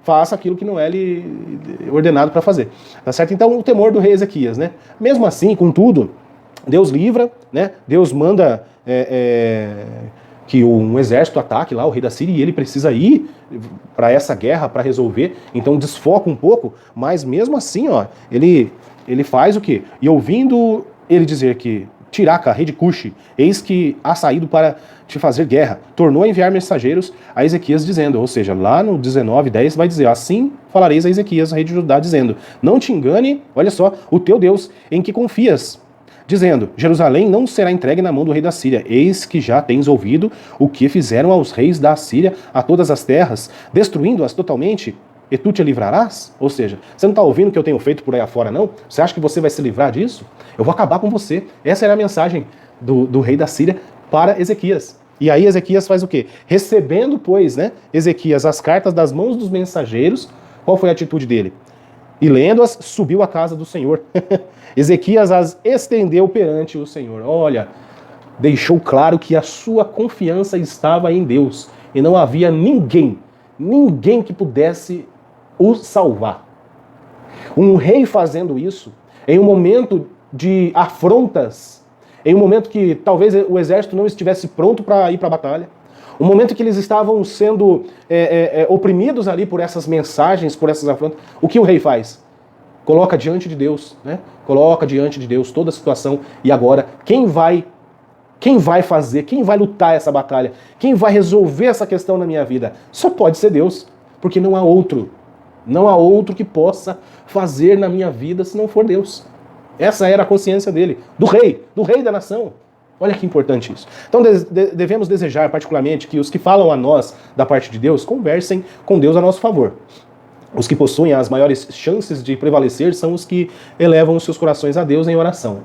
A: faça aquilo que não é lhe ordenado para fazer. Tá certo? Então o temor do rei Ezequias, né? Mesmo assim, contudo, Deus livra, né? Deus manda que um exército ataque lá o rei da Síria e ele precisa ir para essa guerra para resolver, então desfoca um pouco, mas mesmo assim, ó, ele faz o quê? E ouvindo ele dizer que Tiraca, rei de Cuxi, eis que há saído para te fazer guerra, tornou a enviar mensageiros a Ezequias dizendo, ou seja, lá no 19:10 vai dizer, assim falareis a Ezequias, rei de Judá, dizendo, não te engane, olha só, o teu Deus em que confias, dizendo, Jerusalém não será entregue na mão do rei da Síria, eis que já tens ouvido o que fizeram aos reis da Síria a todas as terras, destruindo-as totalmente, e tu te livrarás? Ou seja, você não está ouvindo o que eu tenho feito por aí afora, não? Você acha que você vai se livrar disso? Eu vou acabar com você. Essa era a mensagem do rei da Síria para Ezequias. E aí Ezequias faz o quê? Recebendo, pois, né, Ezequias as cartas das mãos dos mensageiros, qual foi a atitude dele? E lendo-as, subiu à casa do Senhor. Ezequias as estendeu perante o Senhor. Olha, deixou claro que a sua confiança estava em Deus. E não havia ninguém que pudesse o salvar. Um rei fazendo isso, em um momento de afrontas, em um momento que talvez o exército não estivesse pronto para ir para a batalha, um momento que eles estavam sendo oprimidos ali por essas mensagens, por essas afrontas, o que o rei faz? Coloca diante de Deus, né? Coloca diante de Deus toda a situação e agora quem vai fazer, quem vai lutar essa batalha, quem vai resolver essa questão na minha vida? Só pode ser Deus, porque não há outro que possa fazer na minha vida se não for Deus. Essa era a consciência dele, do rei da nação. Olha que importante isso. Então devemos desejar particularmente que os que falam a nós da parte de Deus conversem com Deus a nosso favor. Os que possuem as maiores chances de prevalecer são os que elevam os seus corações a Deus em oração.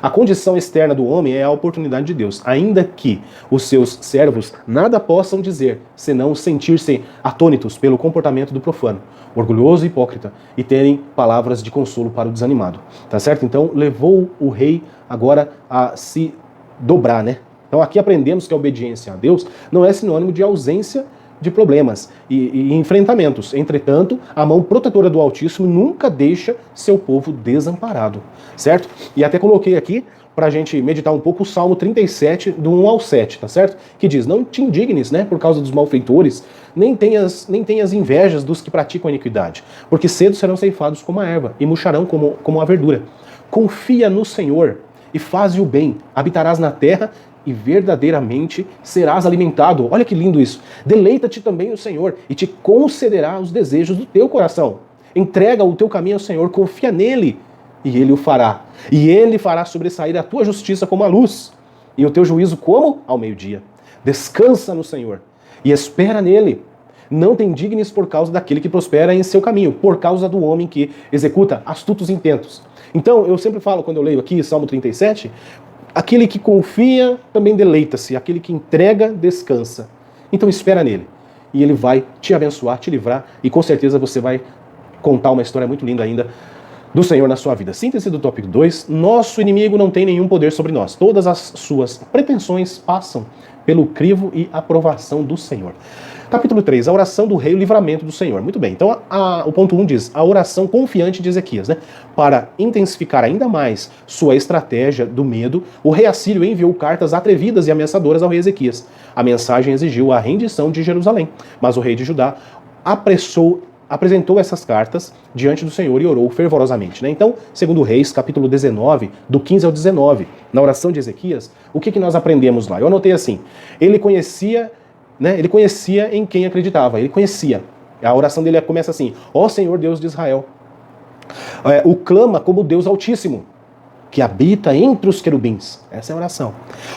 A: A condição externa do homem é a oportunidade de Deus, ainda que os seus servos nada possam dizer, senão sentir-se atônitos pelo comportamento do profano, orgulhoso e hipócrita, e terem palavras de consolo para o desanimado. Tá certo? Então, levou o rei agora a se dobrar, né? Então aqui aprendemos que a obediência a Deus não é sinônimo de ausência de problemas e enfrentamentos. Entretanto, a mão protetora do Altíssimo nunca deixa seu povo desamparado, certo? E até coloquei aqui para a gente meditar um pouco o Salmo 37, do 1 ao 7, tá certo? Que diz, não te indignes, né, por causa dos malfeitores, nem tenhas invejas dos que praticam a iniquidade, porque cedo serão ceifados como a erva e murcharão como a verdura. Confia no Senhor e faze o bem, habitarás na terra e verdadeiramente serás alimentado. Olha que lindo isso. Deleita-te também no Senhor e te concederá os desejos do teu coração. Entrega o teu caminho ao Senhor, confia nele e ele o fará. E ele fará sobressair a tua justiça como a luz e o teu juízo como? Ao meio-dia. Descansa no Senhor e espera nele. Não te indignes por causa daquele que prospera em seu caminho, por causa do homem que executa astutos intentos. Então, eu sempre falo, quando eu leio aqui Salmo 37, aquele que confia também deleita-se, aquele que entrega, descansa. Então espera nele, e ele vai te abençoar, te livrar, e com certeza você vai contar uma história muito linda ainda do Senhor na sua vida. Síntese do tópico 2, nosso inimigo não tem nenhum poder sobre nós. Todas as suas pretensões passam pelo crivo e aprovação do Senhor. Capítulo 3, a oração do rei, o livramento do Senhor. Muito bem, então o ponto 1 diz, a oração confiante de Ezequias, né? Para intensificar ainda mais sua estratégia do medo, o rei Assírio enviou cartas atrevidas e ameaçadoras ao rei Ezequias. A mensagem exigiu a rendição de Jerusalém, mas o rei de Judá apresentou essas cartas diante do Senhor e orou fervorosamente, né? Então, segundo Reis, capítulo 19, do 15 ao 19, na oração de Ezequias, o que nós aprendemos lá? Eu anotei assim, ele conhecia em quem acreditava, ele conhecia. A oração dele começa assim, ó Senhor Deus de Israel, o clama como Deus Altíssimo, que habita entre os querubins. Essa é a oração.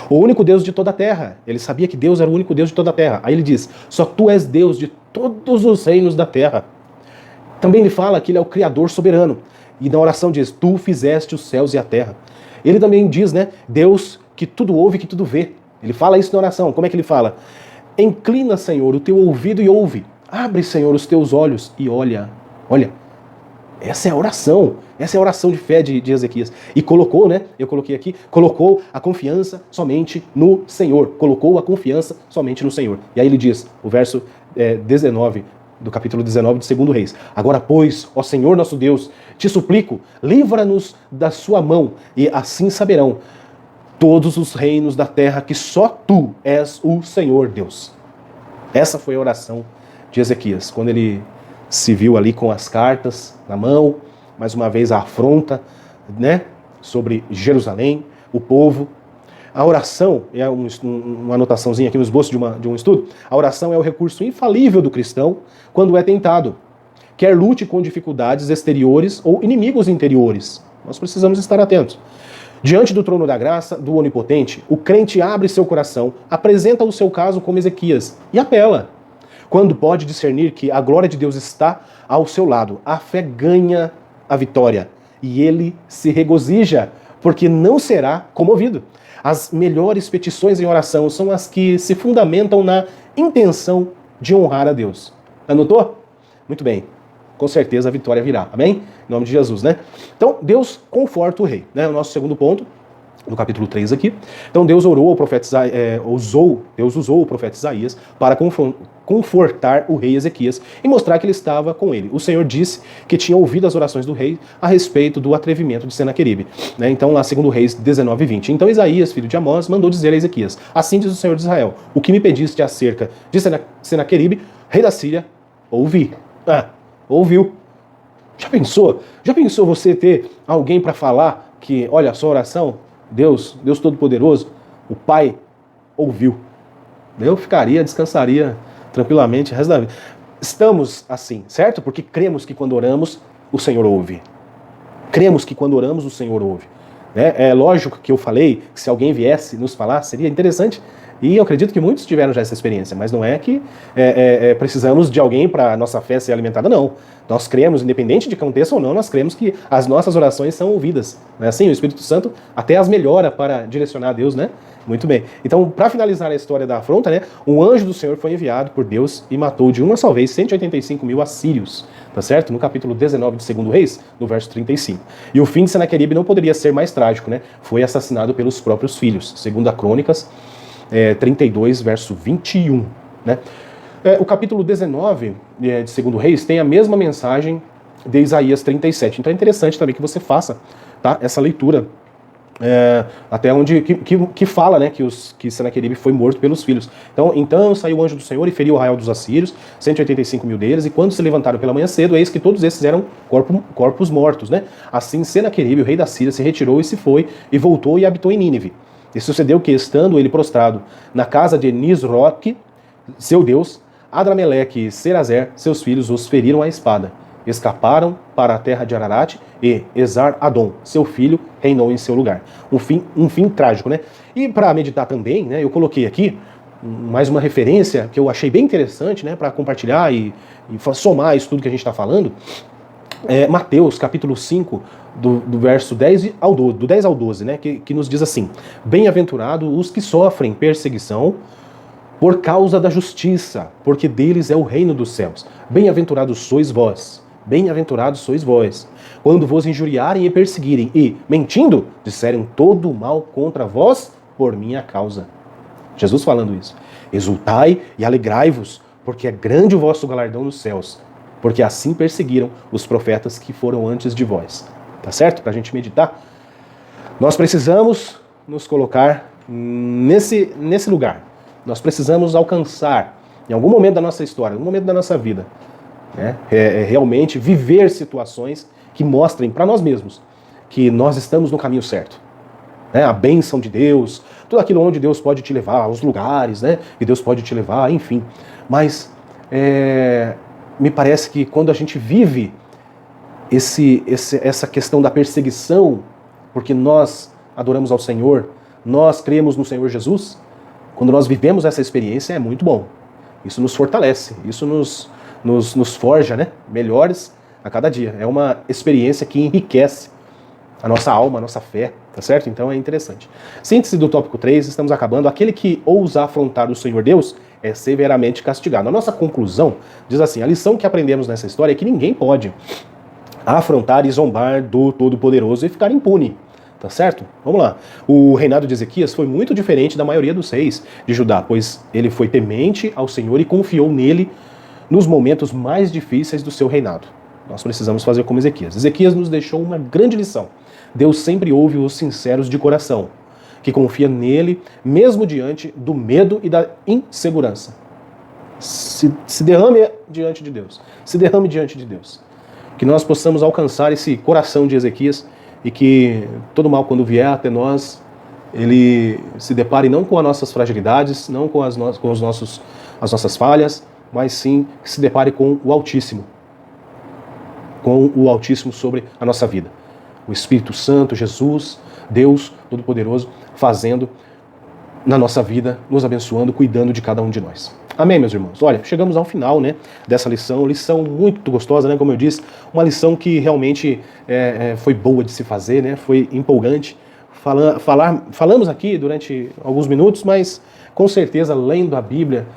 A: O único Deus de toda a terra. Ele sabia que Deus era o único Deus de toda a terra. Aí ele diz, só tu és Deus de todos os reinos da terra. Também ele fala que ele é o Criador soberano. E na oração diz, tu fizeste os céus e a terra. Ele também diz, né, Deus que tudo ouve, que tudo vê. Ele fala isso na oração. Como é que ele fala? Inclina, Senhor, o teu ouvido e ouve. Abre, Senhor, os teus olhos e olha. Olha, essa é a oração. Essa é a oração de fé de Ezequias. E colocou, né? Eu coloquei aqui, colocou a confiança somente no Senhor. Colocou a confiança somente no Senhor. E aí ele diz, o verso 19, do capítulo 19 de 2 Reis. Agora, pois, ó Senhor nosso Deus, te suplico, livra-nos da sua mão, e assim saberão todos os reinos da terra que só tu és o Senhor Deus. Essa foi a oração de Ezequias, quando ele se viu ali com as cartas na mão, mais uma vez a afronta, né, sobre Jerusalém, o povo. A oração, é uma anotaçãozinha aqui no esboço de um estudo, a oração é o recurso infalível do cristão quando é tentado, quer lute com dificuldades exteriores ou inimigos interiores. Nós precisamos estar atentos. Diante do trono da graça, do Onipotente, o crente abre seu coração, apresenta o seu caso como Ezequias e apela. Quando pode discernir que a glória de Deus está ao seu lado, a fé ganha a vitória e ele se regozija, porque não será comovido. As melhores petições em oração são as que se fundamentam na intenção de honrar a Deus. Anotou? Muito bem. Com certeza a vitória virá. Amém? Em nome de Jesus, né? Então, Deus conforta o rei, né? O nosso segundo ponto, no capítulo 3 aqui. Então, Deus orou ao profeta Deus usou o profeta Isaías para confortar o rei Ezequias e mostrar que ele estava com ele. O Senhor disse que tinha ouvido as orações do rei a respeito do atrevimento de Senaqueribe, né? Então, lá, segundo Reis 19, 20. Então, Isaías, filho de Amós, mandou dizer a Ezequias, assim diz o Senhor de Israel, o que me pediste acerca de Senaqueribe, rei da Síria, ouvi. Ouviu. Já pensou? Já pensou você ter alguém para falar que, olha, a sua oração, Deus Todo-Poderoso, o Pai ouviu. Eu descansaria tranquilamente o resto da vida. Estamos assim, certo? Porque cremos que quando oramos, o Senhor ouve. Cremos que quando oramos, o Senhor ouve. É lógico que eu falei que se alguém viesse nos falar, seria interessante. E eu acredito que muitos tiveram já essa experiência, mas não é que precisamos de alguém para a nossa fé ser alimentada, não. Nós cremos, independente de que aconteça ou não, nós cremos que as nossas orações são ouvidas. Não é assim? O Espírito Santo até as melhora para direcionar a Deus, né? Muito bem. Então, para finalizar a história da afronta, né, um anjo do Senhor foi enviado por Deus e matou de uma só vez 185 mil assírios, tá certo? No capítulo 19 de 2 Reis, no verso 35. E o fim de Senaqueribe não poderia ser mais trágico, né? Foi assassinado pelos próprios filhos, segundo a Crônicas 32, verso 21, né? O capítulo 19 de 2 Reis tem a mesma mensagem de Isaías 37. Então é interessante também que você faça, tá, essa leitura, até onde que fala, né, que Senaqueribe foi morto pelos filhos. Então saiu o anjo do Senhor e feriu o arraial dos assírios, 185 mil deles, e quando se levantaram pela manhã cedo, eis que todos esses eram corpos mortos, né? Assim Senaqueribe, o rei da Síria, se retirou e se foi, e voltou e habitou em Nínive. E sucedeu que, estando ele prostrado na casa de Nisroque, seu deus, Adrameleque e Serazer, seus filhos, os feriram à espada. escaparam para a terra de Ararat e Esar-Adom, seu filho, reinou em seu lugar. Um fim trágico, né? E para meditar também, né, eu coloquei aqui mais uma referência que eu achei bem interessante, né, para compartilhar e somar isso tudo que a gente está falando. Mateus, capítulo 5, do verso 10 ao 12, do 10 ao 12, né, que nos diz assim: Bem-aventurados os que sofrem perseguição por causa da justiça, porque deles é o reino dos céus. Bem-aventurados sois vós, quando vos injuriarem e perseguirem e, mentindo, disserem todo o mal contra vós por minha causa. Jesus falando isso. Exultai e alegrai-vos, porque é grande o vosso galardão nos céus, porque assim perseguiram os profetas que foram antes de vós. Tá certo? Para a gente meditar. Nós precisamos nos colocar nesse lugar. Nós precisamos alcançar, em algum momento da nossa história, em algum momento da nossa vida, né, realmente viver situações que mostrem para nós mesmos que nós estamos no caminho certo. Né, a bênção de Deus, tudo aquilo onde Deus pode te levar, os lugares, né, que Deus pode te levar, enfim. Mas me parece que quando a gente vive essa questão da perseguição, porque nós adoramos ao Senhor, nós cremos no Senhor Jesus, quando nós vivemos essa experiência é muito bom. Isso nos fortalece, isso nos forja, né, melhores a cada dia. É uma experiência que enriquece a nossa alma, a nossa fé, tá certo? Então é interessante. Síntese do tópico 3, estamos acabando. Aquele que ousa afrontar o Senhor Deus é severamente castigado. A nossa conclusão diz assim: a lição que aprendemos nessa história é que ninguém pode afrontar e zombar do Todo-Poderoso e ficar impune. Tá certo? Vamos lá. O reinado de Ezequias foi muito diferente da maioria dos reis de Judá, pois ele foi temente ao Senhor e confiou nele nos momentos mais difíceis do seu reinado. Nós precisamos fazer como Ezequias. Ezequias nos deixou uma grande lição. Deus sempre ouve os sinceros de coração, que confia nele, mesmo diante do medo e da insegurança. Se derrame diante de Deus. Se derrame diante de Deus. Que nós possamos alcançar esse coração de Ezequias e que todo mal, quando vier até nós, ele se depare não com as nossas fragilidades, não com as nossas falhas, mas sim que se depare com o Altíssimo sobre a nossa vida. O Espírito Santo, Jesus, Deus Todo-Poderoso, fazendo na nossa vida, nos abençoando, cuidando de cada um de nós. Amém, meus irmãos? Olha, chegamos ao final, né, dessa lição muito gostosa, né, como eu disse, uma lição que realmente foi boa de se fazer, né, foi empolgante. Falamos aqui durante alguns minutos, mas com certeza, lendo a Bíblia,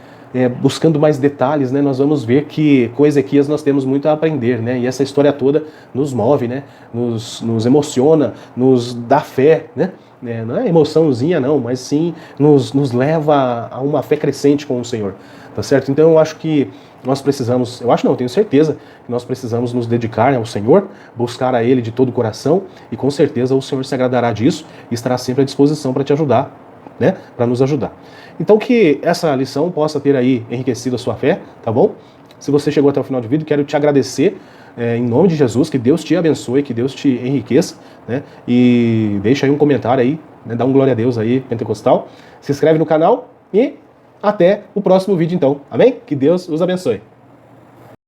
A: buscando mais detalhes, né, nós vamos ver que com Ezequias nós temos muito a aprender, né, e essa história toda nos move, né, nos emociona, nos dá fé, né, não é emoçãozinha não, mas sim nos leva a uma fé crescente com o Senhor, tá certo? Então eu acho que nós precisamos, eu tenho certeza que nós precisamos nos dedicar ao Senhor, buscar a Ele de todo o coração, e com certeza o Senhor se agradará disso e estará sempre à disposição para te ajudar, né, para nos ajudar. Então que essa lição possa ter aí enriquecido a sua fé, tá bom? Se você chegou até o final do vídeo, quero te agradecer em nome de Jesus, que Deus te abençoe, que Deus te enriqueça, né? E deixa aí um comentário aí, né? Dá um glória a Deus aí, pentecostal. Se inscreve no canal e até o próximo vídeo então, amém? Que Deus os abençoe.